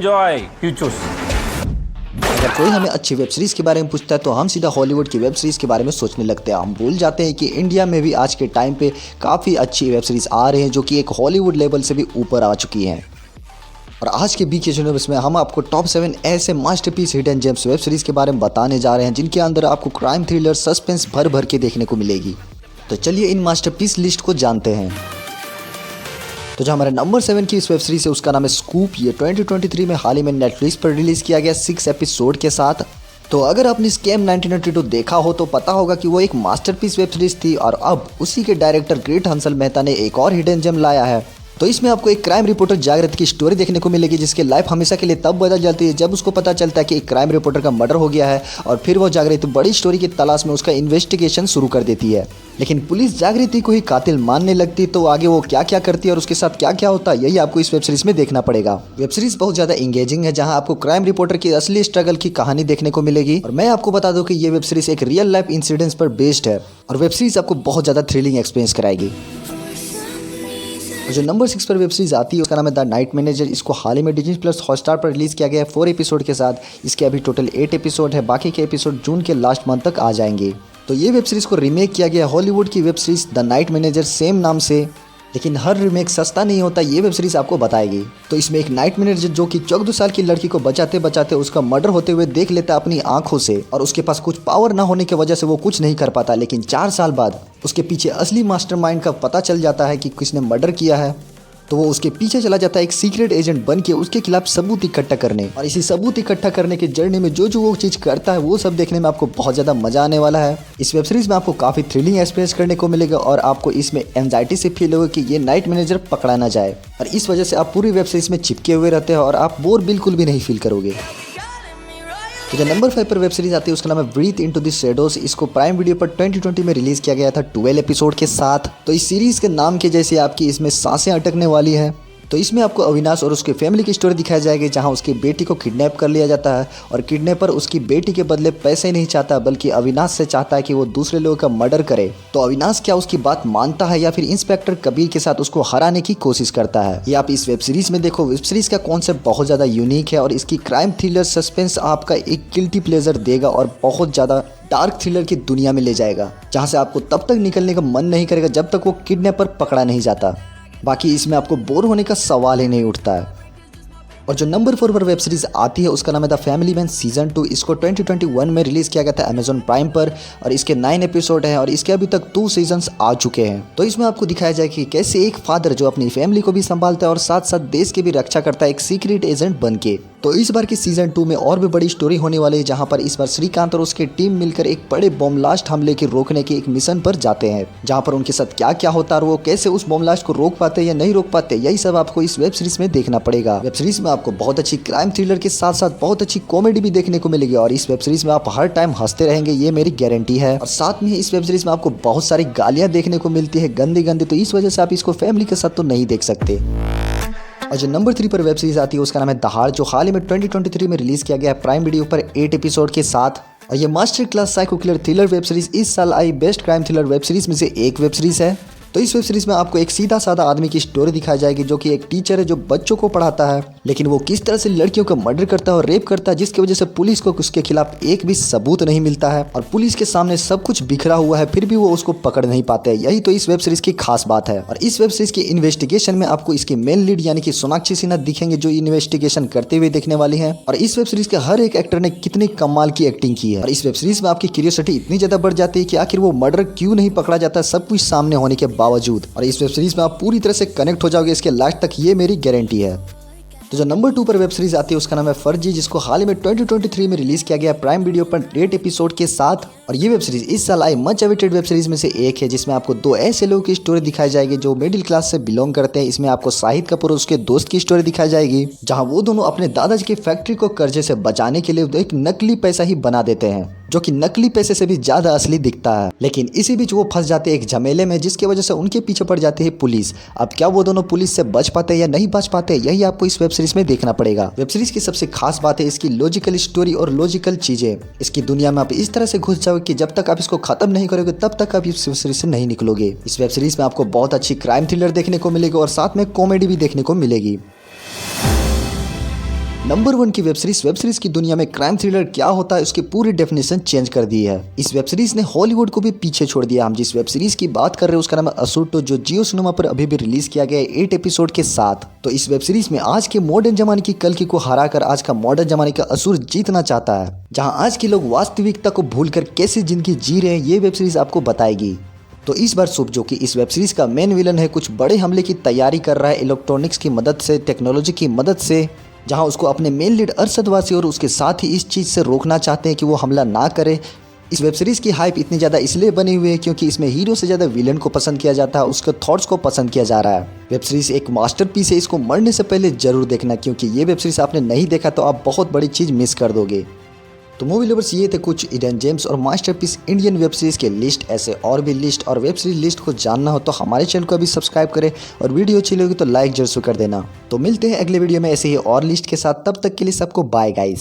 Enjoy. You choose. अगर कोई हमें अच्छी वेब सीरीज के बारे में पूछता है तो हम सीधा हॉलीवुड की वेब सीरीज के बारे में सोचने लगते हैं। हम भूल जाते हैं कि इंडिया में भी आज के टाइम पे काफ़ी अच्छी वेब सीरीज आ रही हैं जो कि एक हॉलीवुड लेवल से भी ऊपर आ चुकी हैं। और आज के बीके यूनिवर्स में हम आपको टॉप 7 ऐसे masterpiece hidden James Webb series के बारे में बताने जा रहे हैं जिनके अंदर आपको क्राइम थ्रिलर सस्पेंस भर भर के देखने को मिलेगी। तो चलिए इन मास्टरपीस लिस्ट को जानते हैं। तो जो हमारे नंबर 7 की इस वेब सीरीज है उसका नाम है स्कूप। ये 2023 में हाल ही में नेटफ्लिक्स पर रिलीज किया गया 6 एपिसोड के साथ। तो अगर आपने स्कैम 1992 देखा हो तो पता होगा कि वो एक मास्टरपीस वेब सीरीज थी और अब उसी के डायरेक्टर ग्रेट हंसल मेहता ने एक और हिडन जेम लाया है। तो इसमें आपको एक क्राइम रिपोर्टर जागृत की स्टोरी देखने को मिलेगी जिसकी लाइफ हमेशा के लिए तब बदल जाती है जब उसको पता चलता है कि एक क्राइम रिपोर्टर का मर्डर हो गया है और फिर वो जागृत बड़ी स्टोरी की तलाश में उसका इन्वेस्टिगेशन शुरू कर देती है। लेकिन पुलिस जागृति को ही कातिल मानने लगती तो आगे वो क्या क्या करती है और उसके साथ क्या क्या होता है यही आपको इस वेब सीरीज में देखना पड़ेगा। वेब सीरीज बहुत ज्यादा इंगेजिंग है जहां आपको क्राइम रिपोर्टर की असली स्ट्रगल की कहानी देखने को मिलेगी। और मैं आपको बता दूं कि ये वेब सीरीज एक रियल लाइफ इंसिडेंट्स पर बेस्ड है और वेब सीरीज आपको बहुत ज्यादा थ्रिलिंग एक्सपीरियंस कराएगी। जो नंबर 6 पर वेब सीरीज आती है उसका नाम है द नाइट मैनेजर। इसको हाल ही में डिज्नी प्लस हॉटस्टार पर रिलीज किया गया है 4 एपिसोड के साथ। इसके अभी टोटल 8 एपिसोड है, बाकी के एपिसोड जून के लास्ट मंथ तक आ जाएंगे। तो ये वेब सीरीज को रीमेक किया गया हॉलीवुड की web series the night manager same नाम से। लेकिन हर रीमेक सस्ता नहीं होता, ये वेब सीरीज आपको बताएगी। तो इसमें एक नाइट मैनेजर जो कि 14 साल की लड़की को बचाते बचाते उसका मर्डर होते हुए देख लेता अपनी आंखों से और उसके पास कुछ पावर ना होने की वजह से वो कुछ नहीं कर पाता। लेकिन 4 साल बाद उसके पीछे असली मास्टरमाइंड का पता चल जाता है कि किसने मर्डर किया है। तो वो उसके पीछे चला जाता है एक सीक्रेट एजेंट बन के उसके खिलाफ सबूत इकट्ठा करने। और इसी सबूत इकट्ठा करने के जर्नी में जो जो वो चीज़ करता है वो सब देखने में आपको बहुत ज़्यादा मजा आने वाला है। इस वेब सीरीज में आपको काफ़ी थ्रिलिंग एक्सपीरियंस करने को मिलेगा और आपको इसमें एंजाइटी से फील होगा कि ये नाइट मैनेजर पकड़ा ना जाए। और इस वजह से आप पूरी वेब सीरीज में चिपके हुए रहते हैं और आप बोर बिल्कुल भी नहीं फील करोगे। तो जो नंबर 5 पर वेब सीरीज आती है उसका नाम है ब्रीथ इनटू द शैडोज। इसको प्राइम वीडियो पर 2020 में रिलीज किया गया था 12 एपिसोड के साथ। तो इस सीरीज के नाम के जैसे आपकी इसमें सांसें अटकने वाली है। तो इसमें आपको अविनाश और उसके फैमिली की स्टोरी दिखाई जाएगी जहां उसकी बेटी को किडनैप कर लिया जाता है और किडनैपर उसकी बेटी के बदले पैसे नहीं चाहता बल्कि अविनाश से चाहता है कि वो दूसरे लोगों का मर्डर करे। तो अविनाश क्या उसकी बात मानता है या फिर इंस्पेक्टर कबीर के साथ उसको हराने की कोशिश करता है, ये आप इस वेब सीरीज में देखो। वेब सीरीज का कॉन्सेप्ट बहुत ज़्यादा यूनिक है और इसकी क्राइम थ्रिलर सस्पेंस आपका एक गिल्टी प्लेजर देगा और बहुत ज़्यादा डार्क थ्रिलर की दुनिया में ले जाएगा जहाँ से आपको तब तक निकलने का मन नहीं करेगा जब तक वो किडनैपर पकड़ा नहीं जाता। बाकी इसमें आपको बोर होने का सवाल ही नहीं उठता है। और जो नंबर 4 पर वेब सीरीज आती है उसका नाम है द फैमिली मैन सीजन 2। इसको 2021 में रिलीज किया गया था अमेजॉन प्राइम पर और इसके 9 एपिसोड हैं और इसके अभी तक 2 सीजन्स आ चुके हैं। तो इसमें आपको दिखाया जाए कि कैसे एक फादर जो अपनी फैमिली को भी संभालता है और साथ साथ देश की भी रक्षा करता है एक सीक्रेट एजेंट बन के। तो इस बार की सीजन 2 में और भी बड़ी स्टोरी होने वाली है जहां पर इस बार श्रीकांत और उसकी टीम मिलकर एक बड़े बॉम्ब ब्लास्ट हमले के रोकने के एक मिशन पर जाते हैं जहां पर उनके साथ क्या क्या होता है और वो कैसे उस बॉम्ब ब्लास्ट को रोक पाते या नहीं रोक पाते, यही सब आपको इस वेब सीरीज में देखना पड़ेगा। वेब सीरीज में आपको बहुत अच्छी क्राइम थ्रिलर के साथ साथ बहुत अच्छी कॉमेडी भी देखने को मिलेगी और इस वेब सीरीज में आप हर टाइम हंसते रहेंगे, ये मेरी गारंटी है। और साथ में इस वेब सीरीज में आपको बहुत सारी गालियां देखने को मिलती है गंदी गंदी, तो इस वजह से आप इसको फैमिली के साथ तो नहीं देख सकते। और जो नंबर 3 पर वेब सीरीज आती है उसका नाम है दहाड़, जो हाल ही में 2023 में रिलीज किया गया है प्राइम वीडियो पर 8 एपिसोड के साथ। और ये master class psycho killer thriller web series इस साल आई best crime thriller web series में से एक वेब सीरीज है। तो इस वेब सीरीज में आपको एक सीधा साधा आदमी की स्टोरी दिखाई जाएगी जो कि एक टीचर है जो बच्चों को पढ़ाता है, लेकिन वो किस तरह से लड़कियों का मर्डर करता है और रेप करता है जिसकी वजह से पुलिस को उसके खिलाफ एक भी सबूत नहीं मिलता है और पुलिस के सामने सब कुछ बिखरा हुआ है फिर भी वो उसको पकड़ नहीं पाते। यही तो इस वेब सीरीज की खास बात है। और इस वेब सीरीज की इन्वेस्टिगेशन में आपको इसकी मेन लीड यानी कि सोनाक्षी सिन्हा दिखेंगे जो इन्वेस्टिगेशन करते हुए देखने वाली है। और इस वेब सीरीज के हर एक एक्टर ने कितनी कमाल की एक्टिंग की है और इस वेब सीरीज में आपकी क्यूरियोसिटी इतनी ज्यादा बढ़ जाती है कि आखिर वो मर्डर क्यों नहीं पकड़ा जाता सब कुछ सामने होने के बावजूद। और इस वेब सीरीज में आप पूरी तरह से कनेक्ट हो जाओगे इसके लास्ट तक, ये मेरी गारंटी है। तो जो नंबर 2 पर वेब सीरीज आती है उसका नाम है फर्जी, जिसको हाल ही में 2023 में रिलीज किया गया प्राइम वीडियो पर 8 एपिसोड के साथ। और ये वेब सीरीज इस साल I much awaited web series में से एक है जिसमें आपको 2 ऐसे लोगों की स्टोरी दिखाई जाएगी जो मिडिल क्लास से बिलोंग करते हैं। इसमें आपको शाहिद कपूर और उसके दोस्त की स्टोरी दिखाई जाएगी जहां वो दोनों अपने दादाजी की फैक्ट्री को कर्जे से बचाने के लिए एक नकली पैसा ही बना देते हैं जो कि नकली पैसे से भी ज्यादा असली दिखता है। लेकिन इसी बीच वो फंस जाते हैं एक झमेले में जिसकी वजह से उनके पीछे पड़ जाती है पुलिस। अब क्या वो दोनों पुलिस से बच पाते हैं या नहीं बच पाते, यही आपको इस वेब सीरीज में देखना पड़ेगा। वेब सीरीज की सबसे खास बात है इसकी लॉजिकल स्टोरी और लॉजिकल चीजें। इसकी दुनिया में आप इस तरह से घुस जाओगे कि जब तक आप इसको खत्म नहीं करोगे तब तक आप इस वेब सीरीज से नहीं निकलोगे। इस वेब सीरीज में आपको बहुत अच्छी क्राइम थ्रिलर देखने को मिलेगी और साथ में कॉमेडी भी देखने को मिलेगी। नंबर 1 की वेब सीरीज की दुनिया में क्राइम थ्रिलर क्या होता है उसकी पूरी डेफिनेशन चेंज कर दी है। इस वेब सीरीज ने हॉलीवुड को भी पीछे छोड़ दिया। हम जिस वेब सीरीज की बात कर रहे हैं उसका नाम है असुर्टो, जो जियो सिनेमा पर अभी भी रिलीज किया गया है 8 एपिसोड के साथ। तो इस वेब सीरीज में आज के मॉडर्न जमाने की कल्कि को हराकर आज का मॉडर्न जमाने का असुर जीतना चाहता है। जहां आज के लोग वास्तविकता को भूलकर कैसे जिंदगी जी रहे हैं ये वेब सीरीज आपको बताएगी। तो इस बार शुभ, जो कि इस वेब सीरीज का मेन विलन है, कुछ बड़े हमले की तैयारी कर रहा है इलेक्ट्रॉनिक्स की मदद से, टेक्नोलॉजी की मदद से, जहां उसको अपने मेन लीड अरशद वासी और उसके साथ ही इस चीज़ से रोकना चाहते हैं कि वो हमला ना करे। इस वेब सीरीज की हाइप इतनी ज़्यादा इसलिए बनी हुई है क्योंकि इसमें हीरो से ज़्यादा विलन को पसंद किया जाता है, उसके थॉट्स को पसंद किया जा रहा है। वेब सीरीज एक मास्टरपीस है, इसको मरने से पहले जरूर देखना, क्योंकि ये वेब सीरीज आपने नहीं देखा तो आप बहुत बड़ी चीज़ मिस कर दोगे। तो मूवी लवर्स, ये थे कुछ हिडन जेम्स और मास्टरपीस इंडियन वेब सीरीज के लिस्ट। ऐसे और भी लिस्ट और वेब सीरीज लिस्ट को जानना हो तो हमारे चैनल को अभी सब्सक्राइब करें और वीडियो अच्छी लगी तो लाइक जरूर कर देना। तो मिलते हैं अगले वीडियो में ऐसे ही और लिस्ट के साथ, तब तक के लिए सबको बाय गाइस।